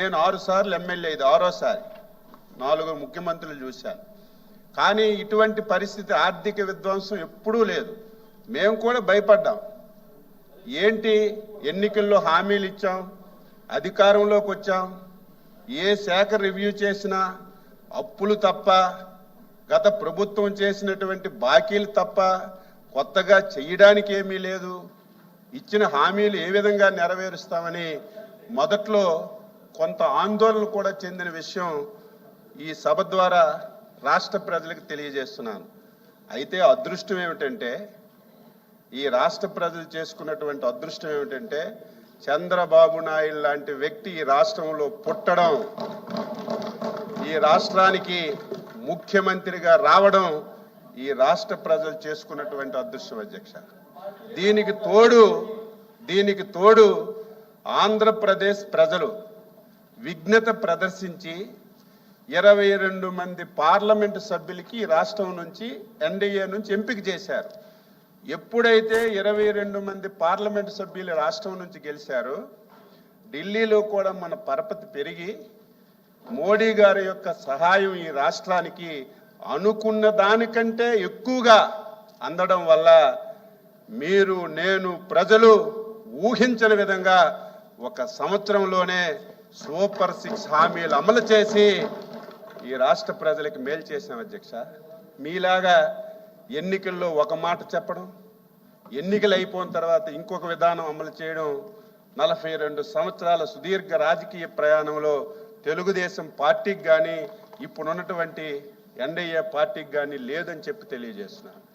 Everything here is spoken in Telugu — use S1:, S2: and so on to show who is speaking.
S1: నేను 6 సార్లు ఎమ్మెల్యే, ఇది 6వసారి, 4 ముఖ్యమంత్రులు చూశాను. కానీ ఇటువంటి పరిస్థితి, ఆర్థిక విధ్వంసం ఎప్పుడూ లేదు. మేము కూడా భయపడ్డాం. ఏంటి, ఎన్నికల్లో హామీలు ఇచ్చాం, అధికారంలోకి వచ్చాం, ఏ శాఖ రివ్యూ చేసినా అప్పులు తప్ప, గత ప్రభుత్వం చేసినటువంటి బాకీలు తప్ప కొత్తగా చేయడానికి ఏమీ లేదు. ఇచ్చిన హామీలు ఏ విధంగా నెరవేరుస్తామని మొదట్లో కొంత ఆందోళన కూడా చెందిన విషయం ఈ సభ ద్వారా రాష్ట్ర ప్రజలకు తెలియజేస్తున్నాను. అయితే అదృష్టం ఏమిటంటే, ఈ రాష్ట్ర ప్రజలు చేసుకున్నటువంటి అదృష్టం ఏమిటంటే, చంద్రబాబు నాయుడు లాంటి వ్యక్తి ఈ రాష్ట్రంలో పుట్టడం, ఈ రాష్ట్రానికి ముఖ్యమంత్రిగా రావడం ఈ రాష్ట్ర ప్రజలు చేసుకున్నటువంటి అదృష్టం అధ్యక్ష. దీనికి తోడు ఆంధ్రప్రదేశ్ ప్రజలు విఘ్నత ప్రదర్శించి 22 మంది పార్లమెంటు సభ్యులకి ఈ రాష్ట్రం నుంచి, ఎన్డీఏ నుంచి ఎంపిక చేశారు. ఎప్పుడైతే 22 మంది పార్లమెంటు సభ్యులు రాష్ట్రం నుంచి గెలిచారో, ఢిల్లీలో కూడా మన పరపతి పెరిగి మోడీ గారి యొక్క సహాయం ఈ రాష్ట్రానికి అనుకున్న దానికంటే ఎక్కువగా అందడం వల్ల మీరు, నేను, ప్రజలు ఊహించని విధంగా 1 సంవత్సరంలోనే సూపర్ 6 హామీలు అమలు చేసి ఈ రాష్ట్ర ప్రజలకు మేలు చేశాం అధ్యక్ష. మీలాగా ఎన్నికల్లో ఒక మాట చెప్పడం, ఎన్నికలు అయిపోయిన తర్వాత ఇంకొక విధానం అమలు చేయడం 42 సంవత్సరాల సుదీర్ఘ రాజకీయ ప్రయాణంలో తెలుగుదేశం పార్టీకి కానీ, ఇప్పుడున్నటువంటి ఎన్డీఏ పార్టీకి కానీ లేదని చెప్పి తెలియజేస్తున్నాను.